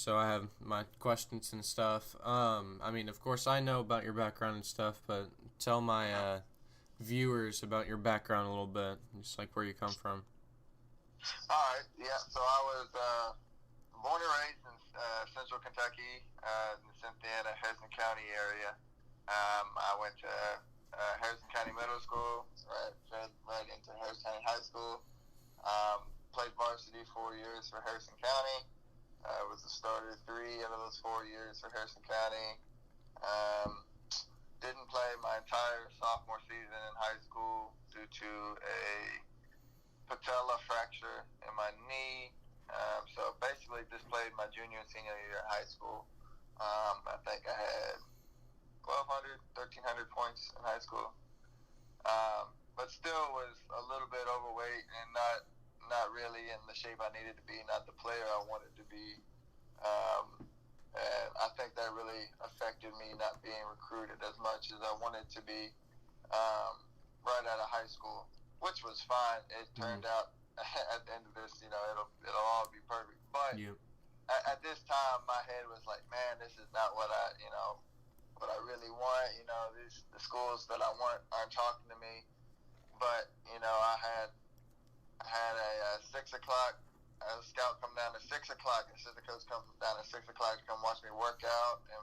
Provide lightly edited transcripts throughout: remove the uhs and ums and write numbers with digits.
So I have my questions and stuff. I mean, of course, I know about your background and stuff, but tell my viewers about your background a little bit, just like where you come from. All right, yeah. So I was born and raised in Central Kentucky, in the Cynthiana, Harrison County area. I went to Harrison County Middle School, right into Harrison County High School. Played varsity 4 years for Harrison County. Was the starter 3 out of those 4 years for Harrison County. Didn't play my entire sophomore season in high school due to a patella fracture in my knee. So basically just played my junior and senior year at high school. I think I had 1,200, 1,300 points in high school. But still was a little bit overweight and not really in the shape I needed to be, not the player I wanted to be. And I think that really affected me not being recruited as much as I wanted to be right out of high school, which was fine. It turned out at the end of this, it'll all be perfect. But at this time, my head was like, man, this is not what I really want. The schools that I want aren't talking to me. But I had a 6 o'clock. A scout come down at 6 o'clock. The assistant coach comes down at 6 o'clock to come watch me work out and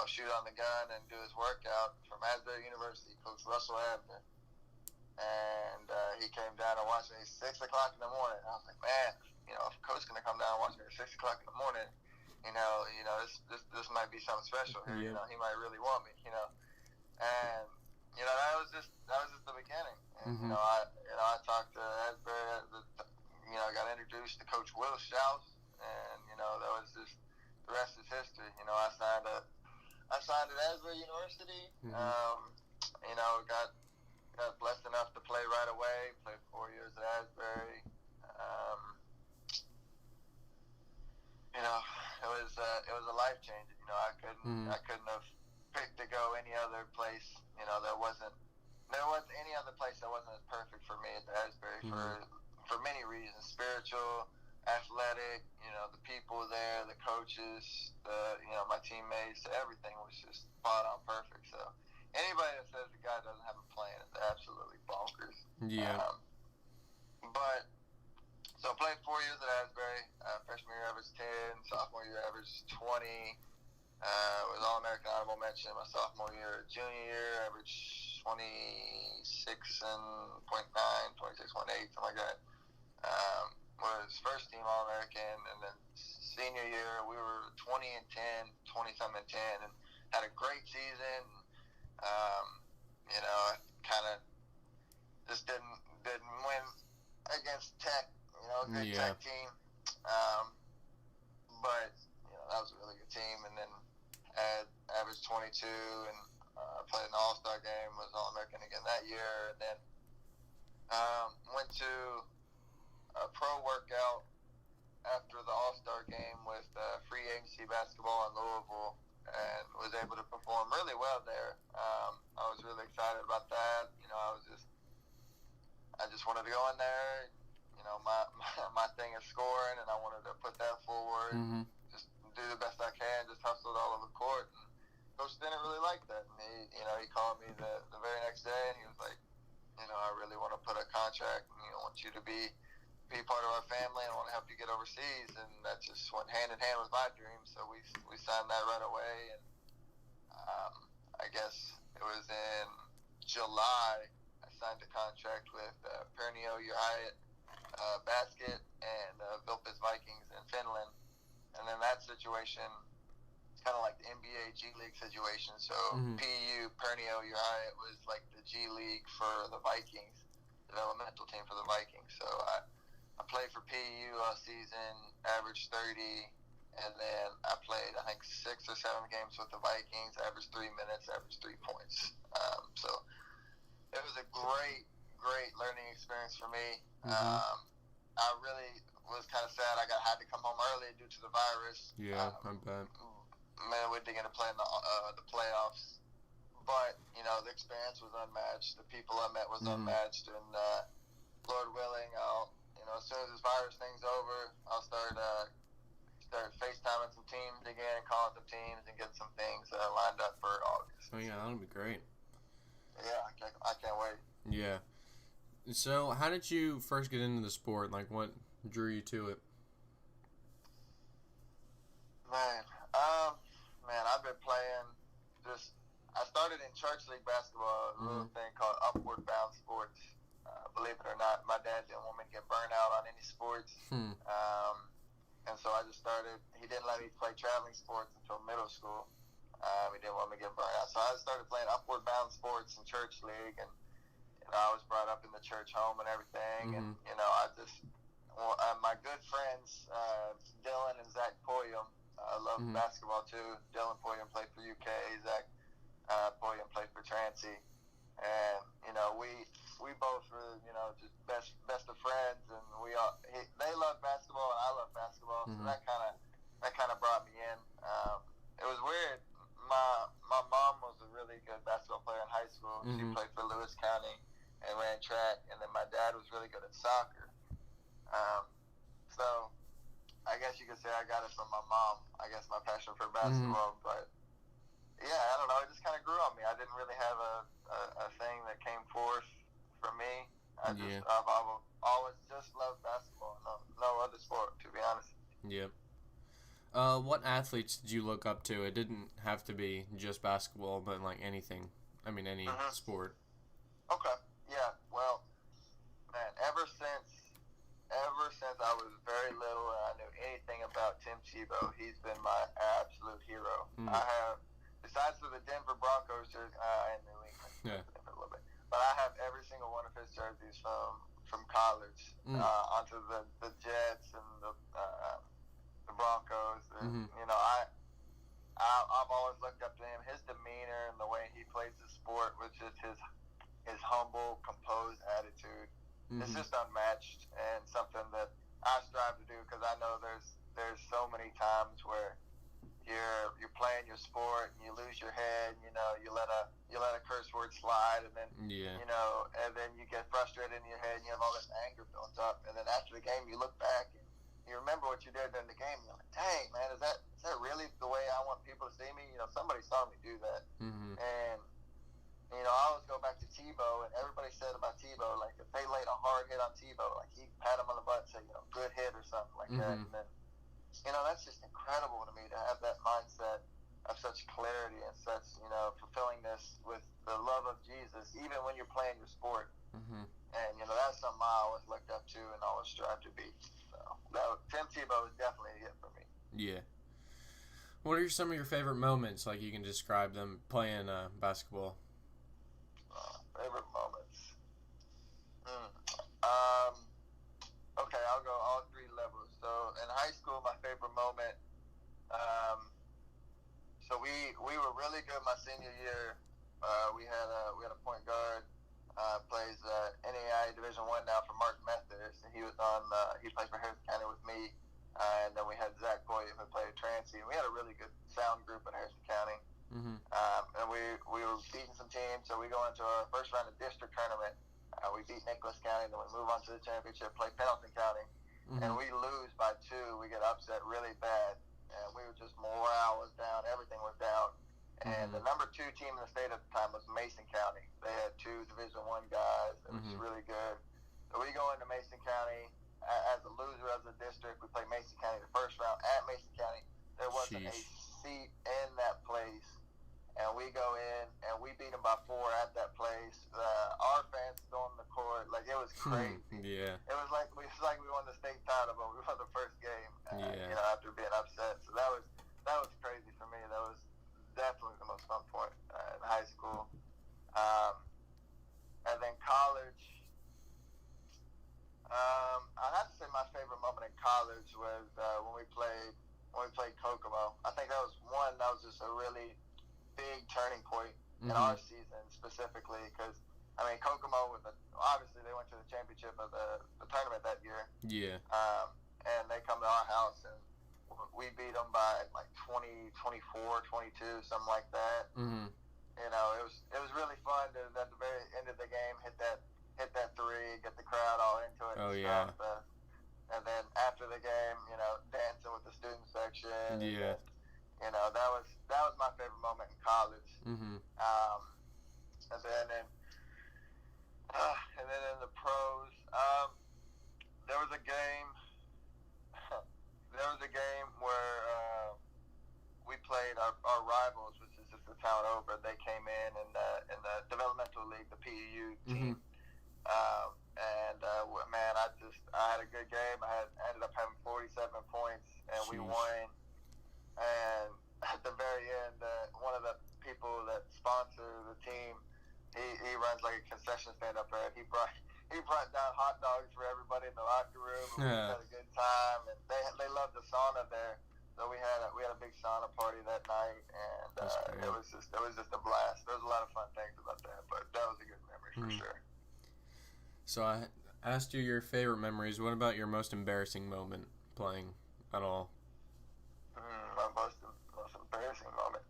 shoot on the gun and do his workout from Asbury University. Coach Russell Abner. And he came down and watched me at 6 o'clock in the morning. I was like, man, if coach gonna come down and watch me at 6 o'clock in the morning, this might be something special here. Yeah. He might really want me. And that was just the beginning. And I talked to Asbury. I got introduced to Coach Will Schaus, and that was just the rest is history. I signed at Asbury University. Got blessed enough to play right away. Played 4 years at Asbury. It was a life changer. I couldn't have picked to go any other place. There wasn't any other place that wasn't as perfect for me as Asbury for many reasons: spiritual, athletic. The people there, the coaches, my teammates. Everything was just spot on perfect. So anybody that says the guy doesn't have a plan is absolutely bonkers. Yeah. So I played 4 years at Asbury. Freshman year averaged 10. Sophomore year averaged 20. Was All-American honorable mention my sophomore year. Junior year averaged 26.9, 26.8, something like that. Was first team All-American, and then senior year we were 20-10, 20-something and 10, and had a great season. Kind of just didn't win against Tech. Good Tech team. But that was a really good team, and then had averaged 22 and played in the All-Star game. Was All-American again that year, and then went to a pro workout after the All-Star game with free agency basketball in Louisville, and was able to perform really well there. I was really excited about that. I just wanted to go in there. My thing is scoring, and I wanted to put that forward. Just do the best I can. Just hustled all over the court. And Coach didn't really like that. And he called me the very next day, and he was like, I really want to put a contract, and I want you to be part of our family, and I want to help you get overseas. And that just went hand in hand with my dream. So we signed that right away. And I guess it was in July I signed a contract with Pernio Uriah Basket and Vilpes Vikings in Finland. And then that situation, it's kind of like the NBA G League situation. So PU, Pernio Uriah, was like the G League for the Vikings, developmental team for the Vikings. So I played for PU all season, averaged 30, and then I played, I think, 6 or 7 games with the Vikings, averaged 3 minutes, averaged 3 points. So it was a great learning experience for me. I really was kind of sad I had to come home early due to the virus. Yeah, I bet. Man, we didn't get to play in the playoffs. But, the experience was unmatched. The people I met was unmatched. And Lord willing, I'll, as soon as this virus thing's over, I'll start FaceTiming some Oh yeah, that'll be great. Yeah, I can't wait. Yeah. So, how did you first get into the sport? Like, what drew you to it? Man, I've been playing just. I started in church league basketball, a little thing called Upward Bound Sports. Believe it or not, my dad didn't want me to get burned out on any sports, and so I just started. He didn't let me play traveling sports until middle school. He didn't want me to get burned out, so I started playing Upward Bound Sports in church league, and I was brought up in the church home and everything, and my good friends, Dylan and Zach Poyum. I love basketball too. Dylan Poyum played for UK. Zach Poyum played for Trenton. And we both were just best of friends, and they love basketball and I love basketball, so that kind of brought me in. It was weird. My mom was a really good basketball player in high school. She played for Lewis County and ran track, and then my dad was really good at soccer. So I guess you could say I got it from my mom. I guess my passion for basketball, but yeah, I don't know. It just kind of grew on me. I didn't really have a thing that came forth for me. I've always just loved basketball. No other sport, to be honest. Yep. What athletes did you look up to? It didn't have to be just basketball, but like anything. I mean, any sport. Okay. Yeah. Well, man, ever since I was very little and I knew anything about Tim Tebow, he's been my absolute hero. I have, besides for the Denver Broncos jersey, and New England a little bit, but I have every single one of his jerseys from college onto the Jets and the Broncos. And, I've always looked up to him. His demeanor and the way he plays the sport was just his humble, composed attitude. It's just unmatched, and something that I strive to do, because I know there's so many times where you're playing your sport and you lose your head, and, you let a curse word slide, and then and then you get frustrated in your head and you have all this anger built up, and then after the game you look back and you remember what you did during the game, and you're like, dang man, is that really the way I want people to see me? Somebody saw me do that. And I always go back to Tebow, and everybody said about Tebow, like, if they laid a hard hit on Tebow, like, he'd pat him on the butt and say, good hit or something like that. And then, that's just incredible to me, to have that mindset of such clarity and such, fulfillingness with the love of Jesus, even when you're playing your sport. And, that's something I always looked up to and always strive to be. So, Tim Tebow is definitely it for me. Yeah. What are some of your favorite moments, like you can describe them playing basketball? Favorite moments. Okay, I'll go all three levels. So in high school, my favorite moment. So we were really good my senior year. We had a point guard, plays NAIA Division I now for Mark Methodist, and he played for Harrison County with me. And then we had Zach Poyum, who played at Transy. We had a really good sound group at Harrison County. And we were beating some teams, so we go into our first round of district tournament. We beat Nicholas County, then we move on to the championship, play Pendleton County, and we lose by 2. We get upset really bad, and we were just, morale was down, everything was down. And the number 2 team in the state at the time was Mason County. They had 2 Division I guys. It was really good. So we go into Mason County as a loser of the district. We play Mason County the first round at Mason County. There wasn't a seat in that place. And we go in, and we beat them by 4 at that place. Our fans stormed the court. Like, it was crazy. Yeah. It was like we won the state title, but we won the first game, after being upset. So that was crazy for me. That was definitely the most fun point in high school. And then college, I'd have to say my favorite moment in college was when we played Kokomo. I think that was just a really big turning point in our season specifically, because Kokomo obviously they went to the championship of the tournament that year. Yeah. And they come to our house, and we beat them by like 20, 24, 22, something like that. It was really fun to, at the very end of the game, hit that 3, get the crowd all into it. Oh, and stuff. And then after the game, dancing with the student section. Yeah. You know, that was my favorite moment in college. Mm-hmm. And then in the pros, there was a game. There was a game where we played our rivals, which is just a town over. They came in the developmental league, the PEU team. Mm-hmm. Man, I had a good game. I ended up having 47 points, and we won. And at the very end, one of the people that sponsor the team, he runs like a concession stand up there. He brought down hot dogs for everybody in the locker room. And we had a good time, and they loved the sauna there. So we had a big sauna party that night, and it was just a blast. There was a lot of fun things about that, but that was a good memory for sure. So I asked you your favorite memories. What about your most embarrassing moment playing at all? My most embarrassing moment.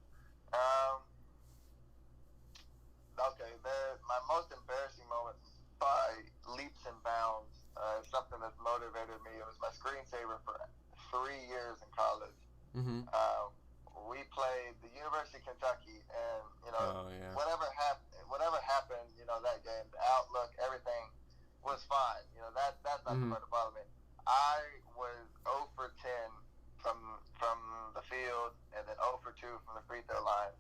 Okay, my most embarrassing moment by leaps and bounds is something that's motivated me. It was my screensaver for 3 years in college. Mm-hmm. We played the University of Kentucky, and whatever happened, that game, the outlook, everything was fine. That's not the part that bothered me. I was 0 for 10 from the field, and then 0 for 2 from the free throw line,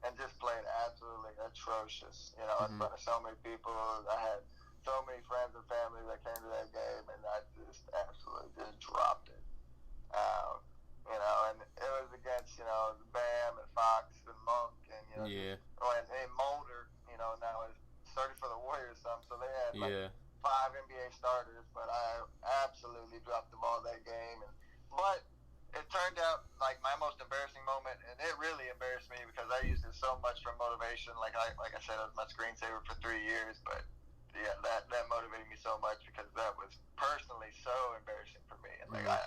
and just played absolutely atrocious. In front of so many people. I had so many friends and family that came to that game, and I just absolutely just dropped it. And it was against Bam and Fox and Monk and and Mulder. Now it's started for the Warriors so they had 5 NBA starters, but I absolutely dropped the ball that game. But it turned out like my most embarrassing moment, and it really embarrassed me because I used it so much for motivation. Like I said, it was my screensaver for 3 years, but yeah, that motivated me so much because that was personally so embarrassing for me, and I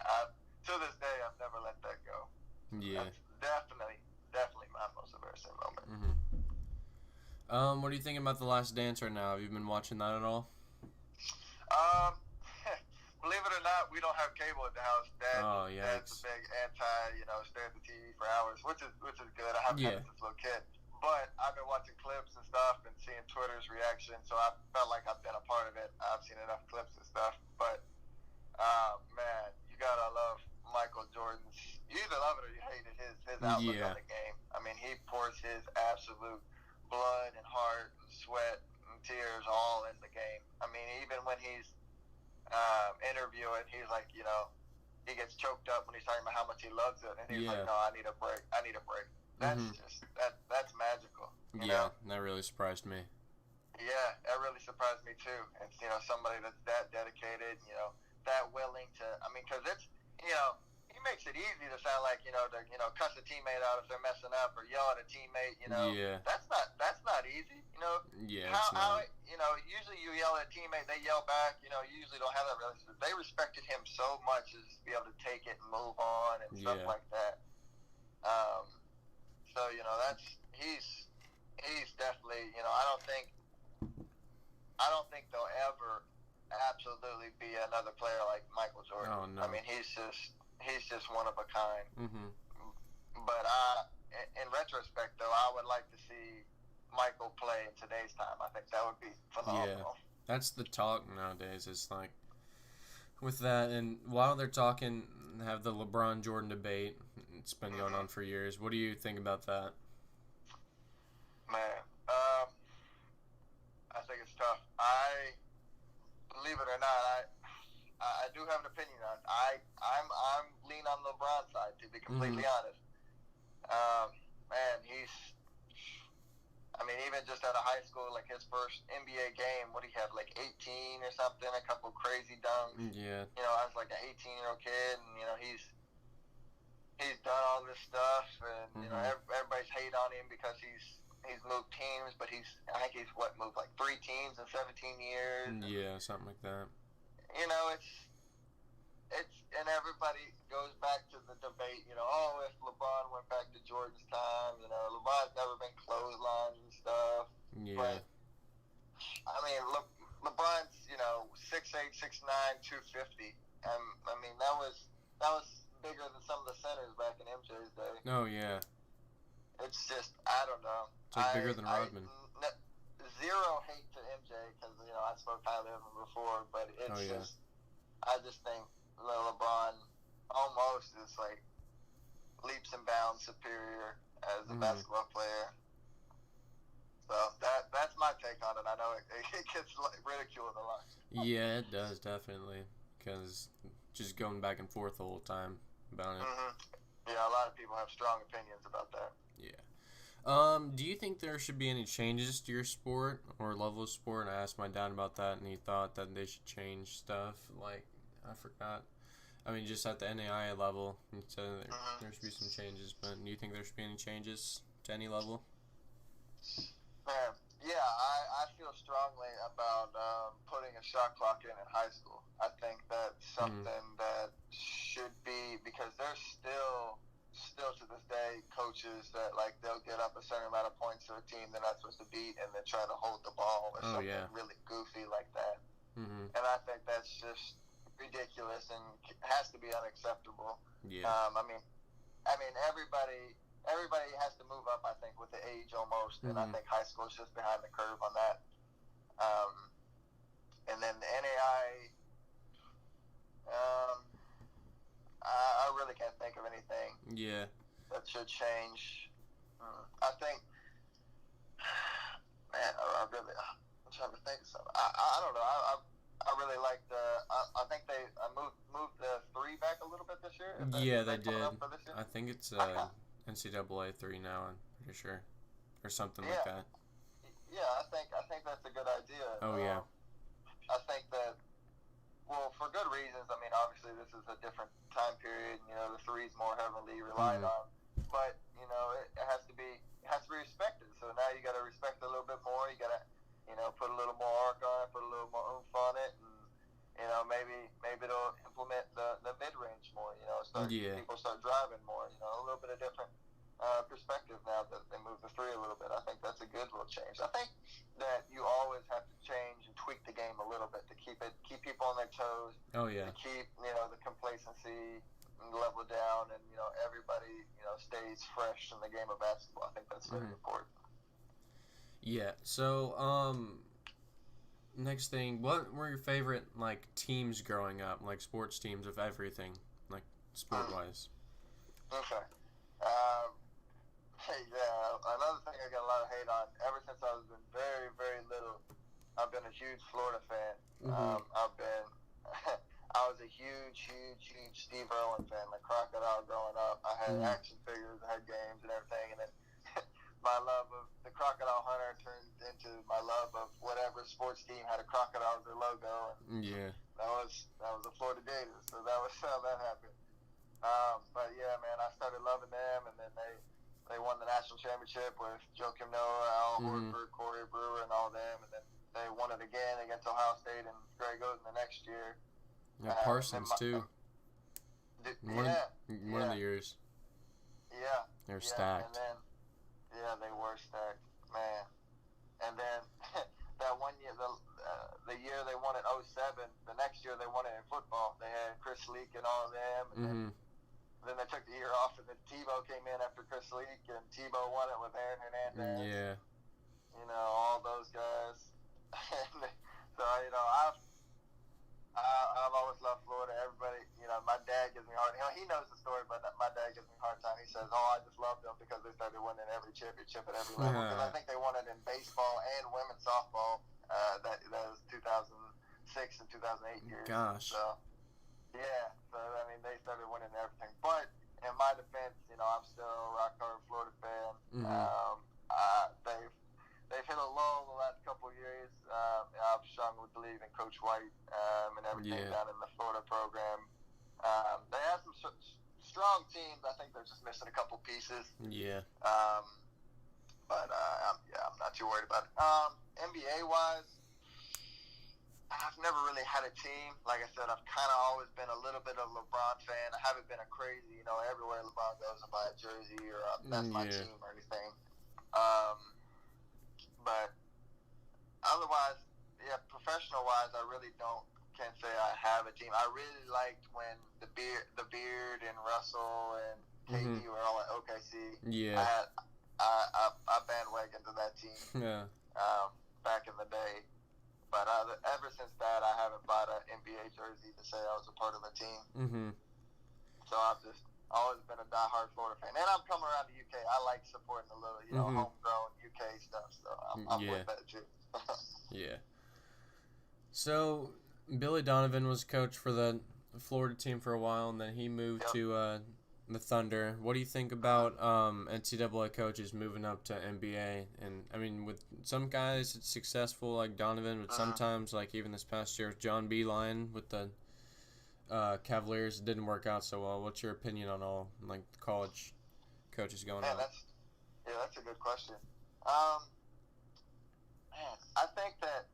to this day I've never let that go. Yeah, that's definitely my most embarrassing moment. Mm-hmm. What do you think about The Last Dance right now? Have you been watching that at all? Believe it or not, we don't have cable at the house. Dad's a big anti, stare at the TV for hours, which is good. I haven't had it since a little kid. But I've been watching clips and stuff and seeing Twitter's reaction, so I felt like I've been a part of it. I've seen enough clips and stuff. But, man, you gotta love Michael Jordan's. You either love it or you hate it, his outlook on the game. I mean, he pours his absolute blood and heart and sweat and tears all in the game. I mean, even when he's interviewing, he's like, he gets choked up when he's talking about how much he loves it, and he's like, no, I need a break. That's just that's magical. You know? That really surprised me. Yeah, that really surprised me too. And somebody that's that dedicated, that willing to. I mean, because it's he makes it easy to sound like to cuss a teammate out if they're messing up or yell at a teammate. That's not easy. How usually you yell at a teammate, they yell back. You usually don't have that relationship. They respected him so much as to be able to take it and move on and stuff like that. So he's definitely I don't think there'll ever absolutely be another player like Michael Jordan. Oh, no. I mean he's just one of a kind. Mm-hmm. But in retrospect though, I would like to see Michael play in today's time. I think that would be phenomenal. Yeah, that's the talk nowadays. It's like with that, and while they're talking, have the LeBron Jordan debate. It's been going on for years. What do you think about that? Man, I think it's tough. Believe it or not, I do have an opinion on it. I'm lean on LeBron's side, to be completely honest. Man, even just out of high school, like his first NBA game, what he had, like 18 or something, a couple crazy dunks. Yeah. I was like an 18-year-old kid, and he's done all this stuff, and everybody's hate on him because he's moved teams, but I think he's moved like 3 teams in 17 years. Yeah, something like that. It's and everybody goes back to the debate, if LeBron went back to Jordan's time, LeBron's never been clotheslines and stuff. Yeah. But I mean, LeBron's 6'8", 6'9", 250. I mean, that was bigger than some of the centers back in MJ's day. yesterday. Oh, yeah. It's just, I don't know. It's like bigger than Rodman. Zero hate to MJ because, you know, I spoke highly of him before, but it's just, I just think LeBron almost is like leaps and bounds superior as a basketball player. So that's my take on it. I know it gets like ridiculed a lot. Yeah, it does, definitely. Because just going back and forth the whole time about it. Yeah, a lot of people have strong opinions about that. Yeah. Do you think there should be any changes to your sport or level of sport? I asked my dad about that, and he thought that they should change stuff. Like, I forgot. I mean, just at the NAIA level, he said there should be some changes. But do you think there should be any changes to any level? Man, yeah, I feel strongly about putting a shot clock in high school. I think that's something that should be, because there's still to this day coaches that like they'll get up a certain amount of points to a team they're not supposed to beat and then try to hold the ball or something really goofy like that. And I think that's just ridiculous and has to be unacceptable. Yeah. I mean everybody has to move up, I think, with the age almost, and I think high school is just behind the curve on that. And then the NAI, I really can't think of anything that should change. I think, man, I'm trying to think of something. I don't know. I really like I think they moved the 3 back a little bit this year. Yeah, they did. I think it's NCAA 3 now, I'm pretty sure. Or something like that. Yeah, I think that's a good idea. Oh, yeah. I think that, well, for good reasons. I mean, obviously this is a different time period. You know, the 3's more heavily relied on. But, you know, it has to be respected. So now you got to respect it a little bit more. You got to, you know, put a little more arc on it, put a little more oomph on it, and, you know, maybe it'll implement the mid-range more. You know, people start driving more. You know, a little bit of different perspective now that they move the 3 a little bit. I think that's a good little change. I think that you always have to change and tweak the game a little bit to keep people on their toes. Oh, yeah. To keep, you know, the complacency level down, and, you know, everybody, you know, stays fresh in the game of basketball. I think that's very important. Yeah. So, next thing, what were your favorite, like, teams growing up? Like, sports teams of everything, like, sport-wise? Okay. Hey, yeah, another thing I got a lot of hate on. Ever since I was very, very little, I've been a huge Florida fan. I was a huge Steve Irwin fan, like Crocodile growing up. I had action figures, I had games and everything, and then my love of the Crocodile Hunter turned into my love of whatever sports team had a crocodile as their logo. And that was the Florida Gators, so that was how that happened. But yeah, man, I started loving them, and then they won the national championship with Joakim Noah, Al Horford, Corey Brewer, and all them, and then they won it again against Ohio State and Greg Oden the next year. Yeah, Parsons too. One of the years. Yeah. They're stacked. And then, they were stacked, man. And then that one year, the year they won it 07, the next year they won it in football. They had Chris Leak and all of them, and then they took the year off, and then Tebow came in after Chris Leak, and Tebow won it with Aaron Hernandez. Yeah. You know, all those guys. So, you know, I've always loved Florida. Everybody, you know, my dad gives me a hard time. You know, he knows the story, but my dad gives me a hard time. He says, I just love them because they started winning every championship at every level. Because I think they won it in baseball and women's softball. That was 2006 and 2008 years. Gosh. So, yeah. So, I mean, they started winning everything. But in my defense, you know, I'm still a rock hard Florida fan. They've hit a lull the last couple of years. I've strongly believe in Coach White and everything down in the Florida program. They have some strong teams. I think they're just missing a couple pieces. Yeah. But I'm not too worried about it. NBA wise, I've never really had a team. Like I said, I've kind of always been a little bit of a LeBron fan. I haven't been a crazy, you know, everywhere LeBron goes, I buy a jersey or that's my team or anything. But otherwise, professional-wise, I really can't say I have a team. I really liked when the Beard and Russell and KD were all at OKC. Yeah. I bandwagoned to that team. Yeah. Back in the day. But ever since that, I haven't bought an NBA jersey to say I was a part of the team. Mm-hmm. So I've just always been a diehard Florida fan. And I'm coming around to UK. I like supporting a little, homegrown UK stuff. So I'm with that too. Yeah. So Billy Donovan was coach for the Florida team for a while, and then he moved to the Thunder. What do you think about NCAA coaches moving up to NBA? And I mean, with some guys it's successful like Donovan, but sometimes, like even this past year, John Beilein with the Cavaliers, it didn't work out so well. What's your opinion on all like college coaches going on? That's a good question. I think that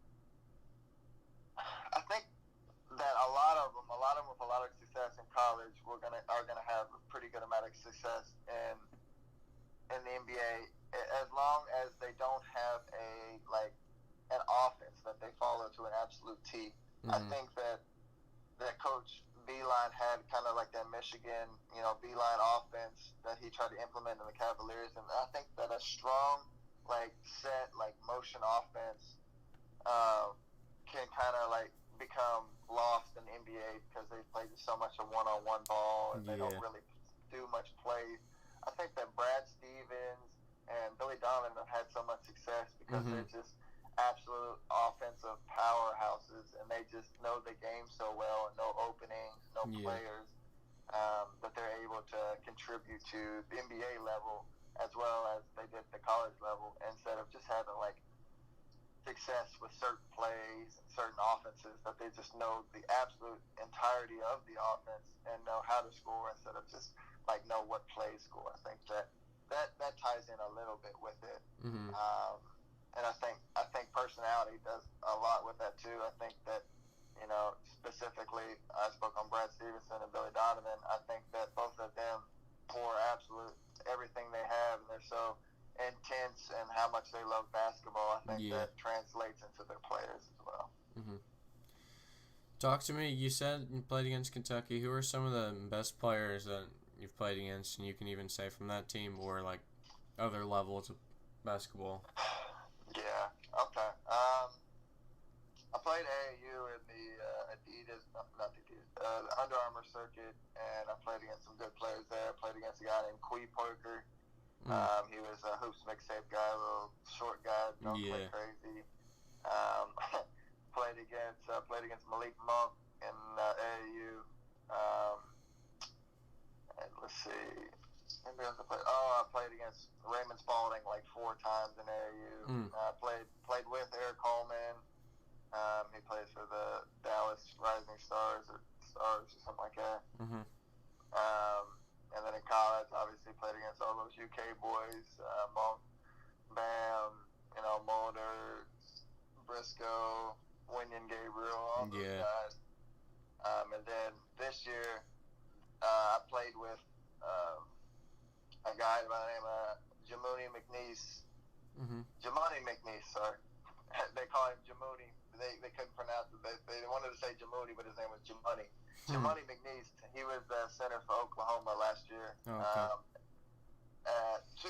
a lot of them with a lot of success in college are gonna have a pretty good amount of success in the NBA as long as they don't have an offense that they follow to an absolute T. I think that Coach Beilein had kind of like that Michigan, Beilein offense that he tried to implement in the Cavaliers, and I think that a strong set motion offense can kind of become lost in the NBA because they play so much of one-on-one ball and they don't really do much plays. I think that Brad Stevens and Billy Donovan have had so much success because they're just absolute offensive powerhouses and they just know the game so well and no openings, no players that they're able to contribute to the NBA level as well as they did at the college level instead of just having success with certain plays and certain offenses that they just know the absolute entirety of the offense and know how to score instead of just know what plays score. I think that ties in a little bit with it. And I think personality does a lot with that too. I think that specifically I spoke on Brad Stevenson and Billy Donovan. I think that both of them pour absolute everything they have and they're so intense and how much they love basketball. I think that translates into their players as well. Talk to me. You said you played against Kentucky. Who are some of the best players that you've played against, and you can even say from that team or other levels of basketball? Yeah. Okay. I played AAU in the the Under Armour circuit, and I played against some good players there. I played against a guy named Quee Parker. He was a hoops mixtape guy, a little short guy, don't play crazy. Played against Malik Monk in AAU. And let's see, maybe I played against Raymond Spalding 4 times in AAU. I played with Eric Coleman. He plays for the Dallas Rising Stars or something like that. And then in college, obviously played against all those UK boys, Monk, Bam, Mulder, Briscoe, Winion Gabriel, all those guys. And then this year, I played with a guy by the name of Jamuni McNeese. Jamuni McNeese, sorry. They call him Jamuni. They couldn't pronounce it. They wanted to say Jamuni, but his name was Jamuni. Jamuni McNeese, he was the center for Oklahoma last year. 2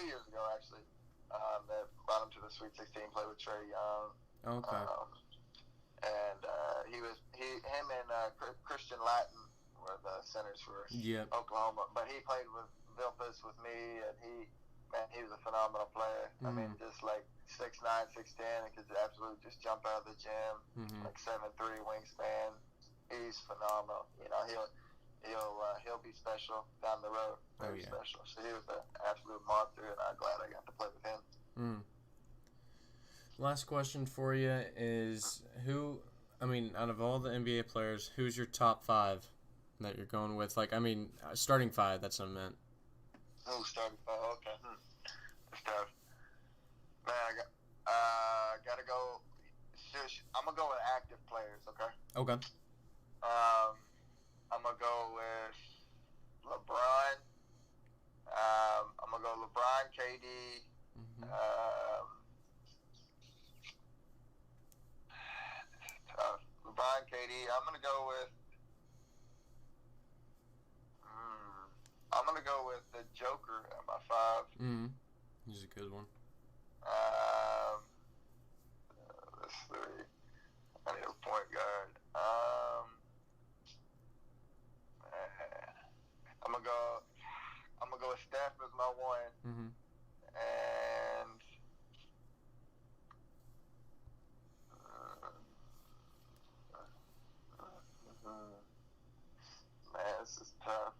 years ago, actually. They brought him to the Sweet 16, played with Trae Young. And him and Christian Latin were the centers for Oklahoma. But he played with Vilpus with me, and he was a phenomenal player. I mean, just 6'9", 6'10", and could absolutely just jump out of the gym, 7'3" wingspan. He's phenomenal. He'll be special down the road. Very special. So he was an absolute monster, and I'm glad I got to play with him. Last question for you is out of all the NBA players, who's your top 5 that you're going with? Starting 5, that's what I meant. Oh, starting 5, okay. That's tough. Man, I gotta go. I'm gonna go with active players, okay? Okay. I'm gonna go with LeBron. I'm gonna go LeBron, KD. LeBron, KD. I'm gonna go with the He's a good one. Let's see. I need a point guard. I'm gonna go with Steph as my one. Mm-hmm. And man, this is tough.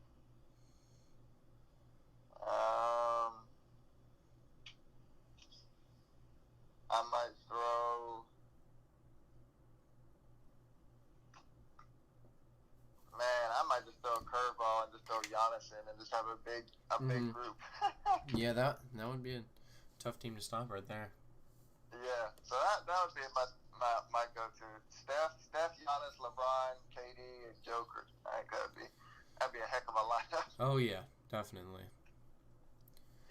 I might throw. Man, I might just throw a curveball and just throw Giannis in and just have a big group. Yeah, that would be a tough team to stop right there. Yeah, so that would be my go-to. Steph, Giannis, LeBron, KD, and Joker. I think that'd be a heck of a lineup. Oh yeah, definitely.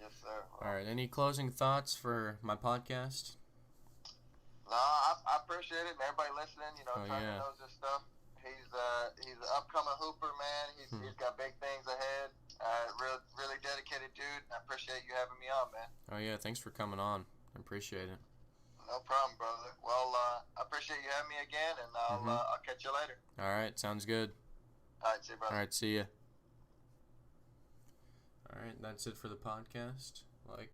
Yes, sir. All right, any closing thoughts for my podcast? No, I appreciate it, and everybody listening. Trenton knows this stuff. He's an upcoming hooper, man. He's got big things ahead. Really dedicated dude. I appreciate you having me on, man. Oh yeah, thanks for coming on. I appreciate it. No problem, brother. Well, I appreciate you having me again, and I'll catch you later. All right, sounds good. All right, see you, brother. All right, see ya. All right, that's it for the podcast. Like,